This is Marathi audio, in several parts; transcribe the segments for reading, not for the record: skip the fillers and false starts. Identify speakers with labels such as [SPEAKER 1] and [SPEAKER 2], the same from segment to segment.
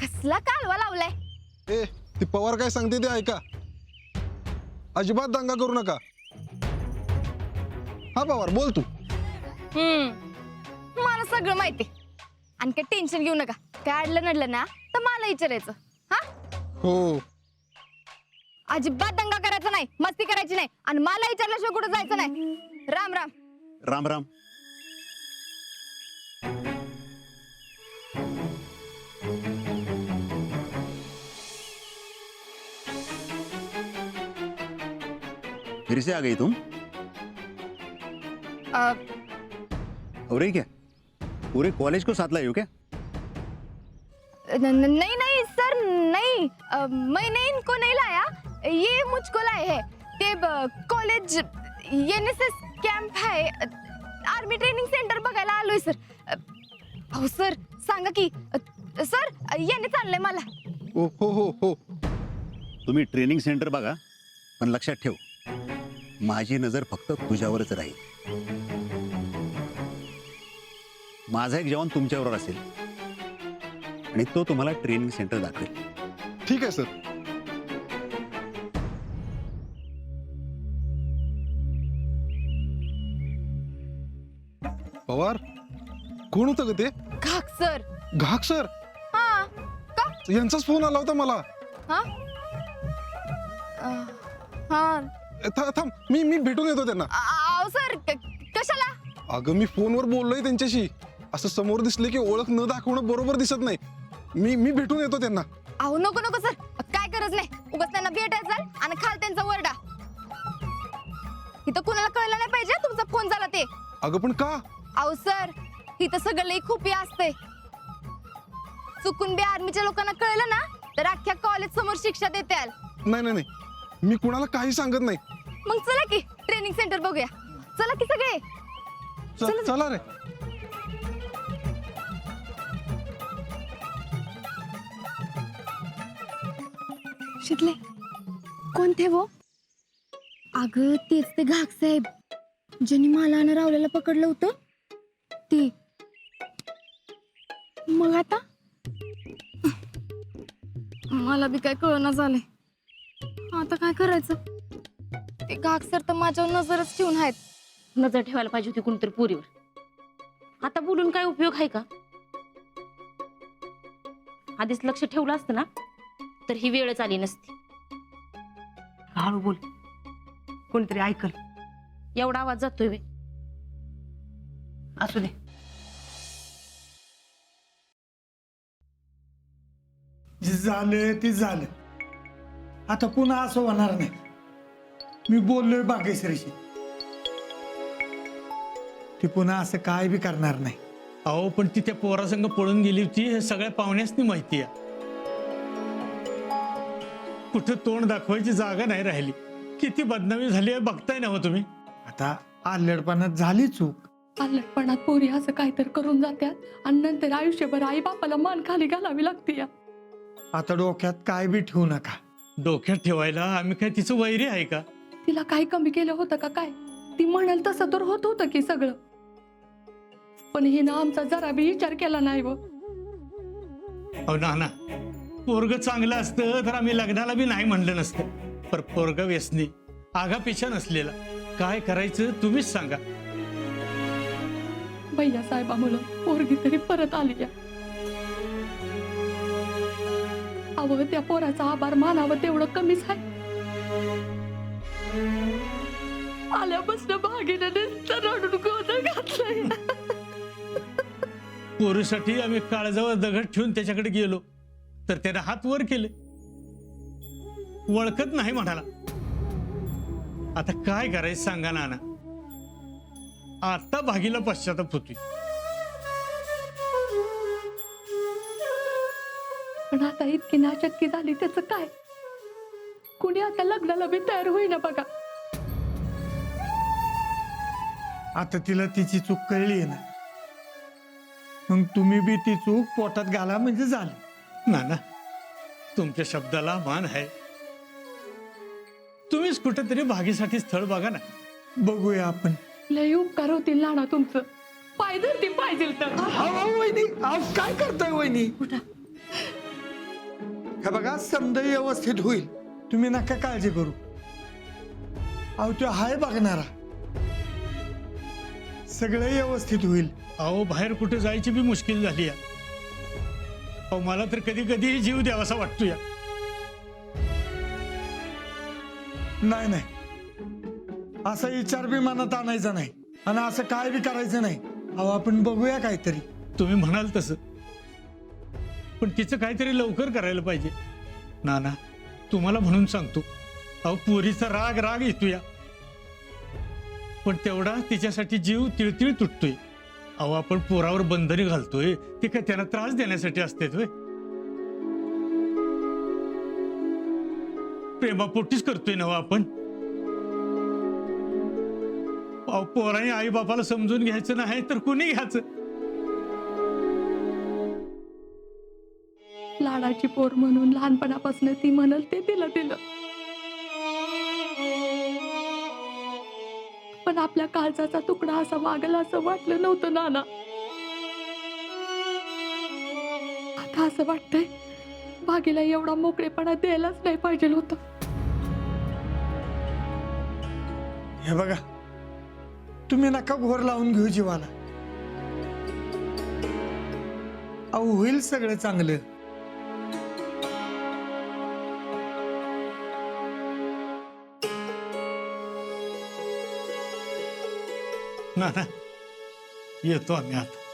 [SPEAKER 1] कसला कालवा लावलाय?
[SPEAKER 2] ए ती पवार काय सांगते ते ऐका, अजिबात दंगा करू नका. हा पवार बोल तू.
[SPEAKER 1] मला सगळं माहिती आणि काय टेन्शन घेऊ नका. काय अडलं नडलं ना तर मला विचारायचं. हा
[SPEAKER 2] हो
[SPEAKER 1] अजिबात दंगा करायचा नाही, मस्ती करायची नाही आणि मला विचारल्याशिवाय कुठे जायचं नाही. राम राम.
[SPEAKER 3] राम राम. फिर से आ गई तुम? और ये क्या, पूरे कॉलेज को साथ लाई हो क्या?
[SPEAKER 1] नहीं नहीं सर नहीं, मैंने इनको नहीं लाया, ये मुझको लाए हैं. ते कॉलेज एनएसएस कॅम्प आहे, आर्मी ट्रेनिंग सेंटर बघायला आलोय सर. हो सर सांगा की सर, याने चाललंय मला.
[SPEAKER 2] हो
[SPEAKER 3] तुम्ही ट्रेनिंग सेंटर बघा, पण लक्षात ठेव माझी नजर फक्त तुझ्यावरच राहील. माझा एक जवान तुमच्यावर असेल आणि तो तुम्हाला ट्रेनिंग सेंटर दाखवेल.
[SPEAKER 2] ठीक आहे सर. पवार कोण होतं ग ते?
[SPEAKER 1] घाक सर.
[SPEAKER 2] घाक सर?
[SPEAKER 1] हा का?
[SPEAKER 2] यांचाच फोन आला होता मला.
[SPEAKER 1] हा हा
[SPEAKER 2] थांब मी भेटून येतो त्यांना.
[SPEAKER 1] आओ सर कशाला?
[SPEAKER 2] अगं मी फोनवर बोललोय त्यांच्याशी. असं समोर दिसले की ओळख न दाखवणं बरोबर दिसत नाही. मी भेटून येतो त्यांना.
[SPEAKER 1] अहो नको नको सर, काय गरज नाही. उगाच त्यांना भेटायचं आणि खाल त्यांचा वरडा. इथं कुणाला कळलं नाही पाहिजे तुमचा फोन झाला ते.
[SPEAKER 2] अगं पण का?
[SPEAKER 1] अहो सर इथं सगळं लई खुपी असते. चुकून बी आर्मीच्या लोकांना कळलं ना तर अख्ख्या कॉलेज समोर शिक्षा देत्याल.
[SPEAKER 2] नाही मी कुणाला काही सांगत नाही.
[SPEAKER 1] मग चला की ट्रेनिंग सेंटर बघूया. चला की सगळे.
[SPEAKER 2] चला रे.
[SPEAKER 1] शिकले कोणते वो? अगं तेच ते घाक साहेब ज्यांनी मला आणि रावल्याला पकडलं होतं ते. मग आता मला बी काय कळना झालंय. आता काय करायचं? ते घाक सर तर माझ्यावर नजरच ठेवून आहेत.
[SPEAKER 4] नजर ठेवायला पाहिजे होती कोणतरी पोरीवर. आता बोलून काय उपयोग आहे का? आधीच लक्ष ठेवलं असतं ना तर ही वेळच आली नसती.
[SPEAKER 5] हळू बोल, कोणतरी ऐकल.
[SPEAKER 4] एवढा आवाज जातोय वे.
[SPEAKER 5] असू दे.
[SPEAKER 6] जे झालं ते झालं. आता पुन्हा असं होणार नाही. मी बोललोय बागेश्वरीशी, ती पुन्हा असं काय बी करणार नाही.
[SPEAKER 7] अहो पण ती त्या पोरासंग पळून गेली होती हे सगळ्या पाहुण्यासनी माहिती आहे. कुठं तोंड दाखवायची जागा नाही राहिली. किती बदनामी झाली आहे बघताय ना हो तुम्ही.
[SPEAKER 6] आता आल्लडपणात झाली चूक.
[SPEAKER 8] आलटपणात पोरी असं काहीतरी करून जात्यात आणि नंतर आयुष्यभर आई बापाला मान खाली घालावी लागते.
[SPEAKER 6] आता डोक्यात काय बी ठेवू नका.
[SPEAKER 7] डोक्यात ठेवायला आम्ही काय तिचं वैरी आहे का?
[SPEAKER 8] तिला काही कमी केलं होतं का काय? ती म्हणाल तसं तर होत होतं की सगळं. पण हिनं आमचा जरा बी विचार केला नाही. व
[SPEAKER 7] अहो ना पोरग चांगलं असतं तर आम्ही लग्नाला बी नाही म्हणलं नसतं. पर पोरग व्यसनी आगापिछा नसलेला. काय करायचं तुम्हीच सांगा.
[SPEAKER 8] भैया साहेबामुळं पोरगी तरी परत आली. अव त्या पोराचा आभार मानावं तेवढं कमीच आहे. आल्यापासून भागीनं नुसतं रडून गोंधळ घातलाय.
[SPEAKER 7] पोरीसाठी आम्ही काळजावर दगड ठेवून त्याच्याकडे गेलो तर त्याने हात वर केले. ओळखत नाही म्हणाला. आता काय करायचं सांगा नाना. आता भागीला पश्चाताप होती.
[SPEAKER 8] पण आता इतकी नाचक्की झाली त्याचं काय? कुणी आता लग्नाला बी तयार होईना बघा.
[SPEAKER 6] आता तिला तिची चूक कळली ना, मग तुम्ही बी ती चूक पोटात घाला म्हणजे झालं.
[SPEAKER 7] नाना तुमच्या शब्दाला मान आहे. तुम्हीच कुठेतरी भागीसाठी स्थळ बघा ना.
[SPEAKER 6] बघूया आपण.
[SPEAKER 8] लय उपकार होतील नाना तुमचं. पाय धरती पाहिजे तर.
[SPEAKER 6] वहिनी काय करताय वहिनी? हे बघा समजा व्यवस्थित होईल, तुम्ही नका काळजी करू. अहो तो हाय बघणारा, सगळं व्यवस्थित होईल.
[SPEAKER 7] अहो बाहेर कुठे जायची बी मुश्किल झाली आहे. अहो मला तर कधी कधी जीव द्यावासा वाटतो या.
[SPEAKER 6] नाही नाही, असा विचार बी मनात आणायचा नाही आणि असं काय बी करायचं नाही. अहो आपण बघूया काहीतरी.
[SPEAKER 7] तुम्ही म्हणाल तसं, पण तिचं काहीतरी लवकर करायला पाहिजे. नाना तुम्हाला म्हणून सांगतो, अहो पोरीचा राग राग येतो या, पण तेवढा तिच्यासाठी जीव तिळतिळ तुटतोय. अहो आपण पोरावर बंधने घालतोय, ते काय त्यांना त्रास देण्यासाठी असते होय? प्रेमापोटीच करतोय ना आपण. अहो पोराने आई बापाला समजून घ्यायचं नाही तर कुणी घ्यायचं?
[SPEAKER 8] लाडाची पोर म्हणून लहानपणापासून ती म्हणल ते दिलं दिलं, पण आपल्या काळजाचा तुकडा असा वागल असं वाटलं नव्हतं नाना. आता असं वाटतंय भागीला एवढा मोकळेपणा द्यायलाच नाही पाहिजे होतं.
[SPEAKER 6] हे बघा, तुम्ही नका घोर लावून घेऊ जीवाला. अहो होईल सगळं चांगलं.
[SPEAKER 7] नाना येतो आम्ही आता.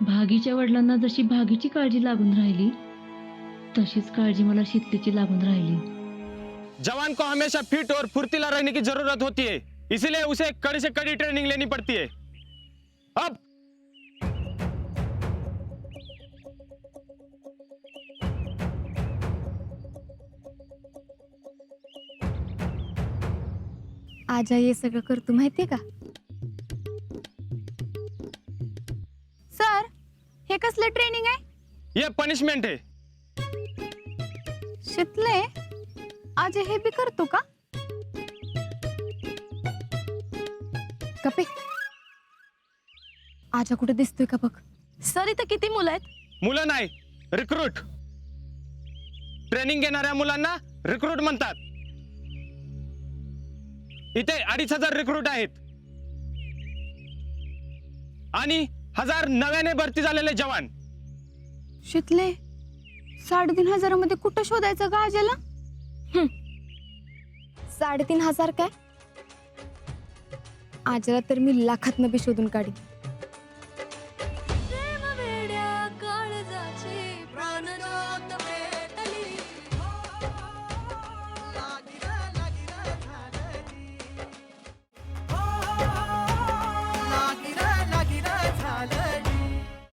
[SPEAKER 9] भागीच्या वडिलांना जशी भागीची काळजी लागून राहिली, तशीच काळजी मला शीतलीची लागून राहिली.
[SPEAKER 10] जवान को हमेशा फिट और फुर्तीला रहने की जरूरत होती है, इसलिए उसे कड़ी से कड़ी ट्रेनिंग लेनी पड़ती है. अब
[SPEAKER 1] आजा हे सगळं करतो माहितीये का? सर हे कसलं ट्रेनिंग आहे?
[SPEAKER 10] ये पनिशमेंट है.
[SPEAKER 1] शितले आज हे बी करतो का? कपे आजा कुठे दिसतोय का बघ. सर इथं किती मुलं आहेत?
[SPEAKER 10] मुलं नाही, रिक्रूट. ट्रेनिंग घेणाऱ्या मुलांना रिक्रूट म्हणतात. इथे 2500 रिक्रूट आहेत आणि 1000 नव्याने भरती झालेले जवान.
[SPEAKER 1] शितले 3500 मध्ये कुठं शोधायचं का आजाला? 3500 काय? आजाला तर मी लाखातनं बी शोधून काढी.